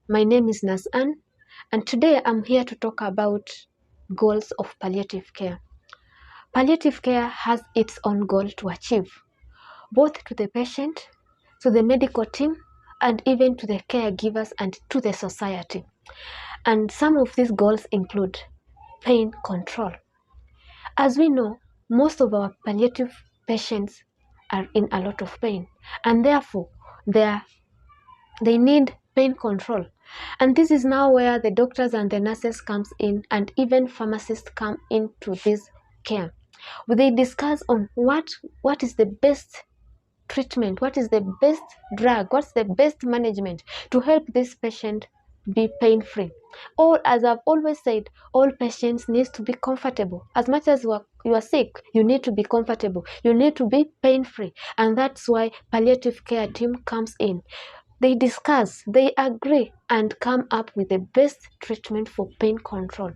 My name is Nasan, and today I'm here to talk about goals of palliative care. Palliative care has its own goal to achieve, both to the patient, to the medical team, and even to the caregivers and to the society. And some of these goals include pain control. As we know, most of our palliative patients are in a lot of pain, and therefore they need pain control. And this is now where the doctors and the nurses comes in, and even pharmacists come into this care. They discuss on what is the best treatment, what is the best drug, what's the best management to help this patient be pain-free. Or, as I've always said, all patients need to be comfortable. As much as you are sick, you need to be comfortable, you need to be pain-free. And that's why palliative care team comes in. They discuss, they agree, and come up with the best treatment for pain control.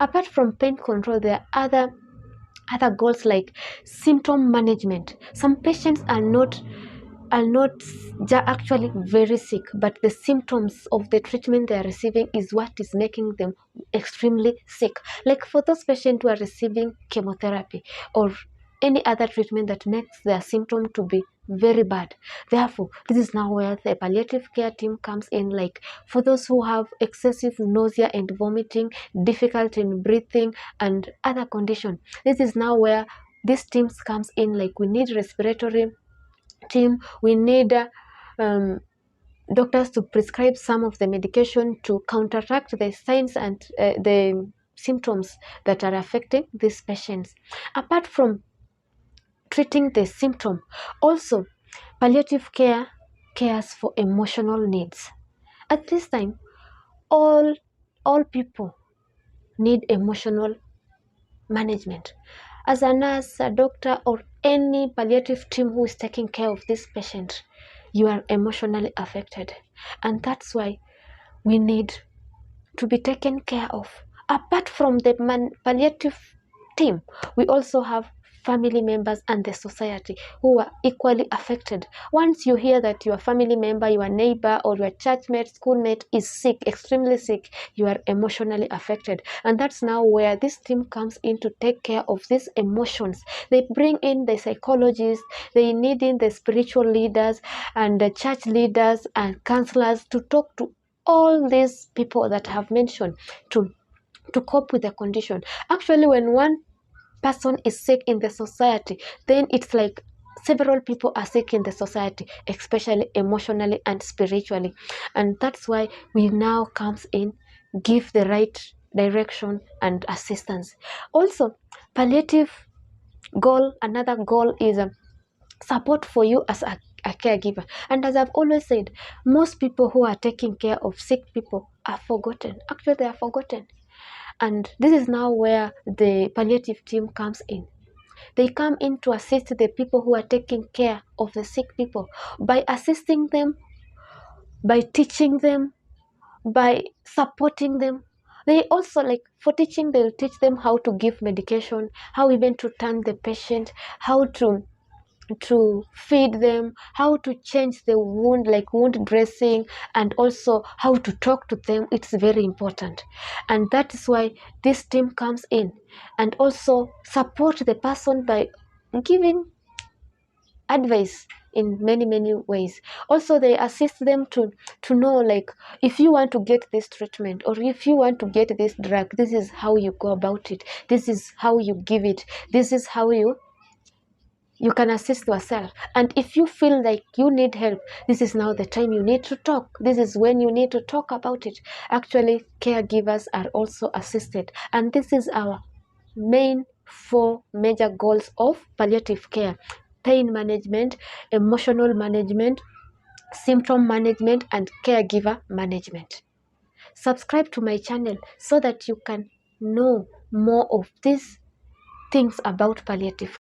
Apart from pain control, there are other goals like symptom management. Some patients are not actually very sick, but the symptoms of the treatment they are receiving is what is making them extremely sick. Like for those patients who are receiving chemotherapy or any other treatment that makes their symptom to be very bad. Therefore, this is now where the palliative care team comes in. Like for those who have excessive nausea and vomiting, difficulty in breathing, and other conditions, this is now where this team comes in. Like we need respiratory team, we need doctors to prescribe some of the medication to counteract the signs and the symptoms that are affecting these patients. Apart from treating the symptom, also palliative care cares for emotional needs. At this time, all people need emotional management. As a nurse, a doctor, or any palliative team who is taking care of this patient, you are emotionally affected. And that's why we need to be taken care of. Apart from the palliative team, we also have family members and the society who are equally affected. Once you hear that your family member, your neighbor, or your churchmate, schoolmate is sick, extremely sick, you are emotionally affected. And that's now where this team comes in to take care of these emotions. They bring in the psychologists, they need in the spiritual leaders and the church leaders and counselors to talk to all these people that I have mentioned to cope with the condition. Actually, when one person is sick in the society, then it's like several people are sick in the society, especially emotionally and spiritually. And that's why we now comes in, give the right direction and assistance. Also, palliative goal, another goal is support for you as a caregiver. And as I've always said, most people who are taking care of sick people are forgotten. Actually, they are forgotten. And this is now where the palliative team comes in. They come in to assist the people who are taking care of the sick people by assisting them, by teaching them, by supporting them. They also, like for teaching, they'll teach them how to give medication, how even to turn the patient, how to feed them, how to change the wound, like wound dressing, and also how to talk to them. It's very important. And that is why this team comes in and also support the person by giving advice in many ways. Also, they assist them to know, like, if you want to get this treatment or if you want to get this drug, this is how you go about it, this is how you give it, this is how you can assist yourself. And if you feel like you need help, this is now the time you need to talk. This is when you need to talk about it. Actually, caregivers are also assisted. And this is our main 4 major goals of palliative care: pain management, emotional management, symptom management, and caregiver management. Subscribe to my channel so that you can know more of these things about palliative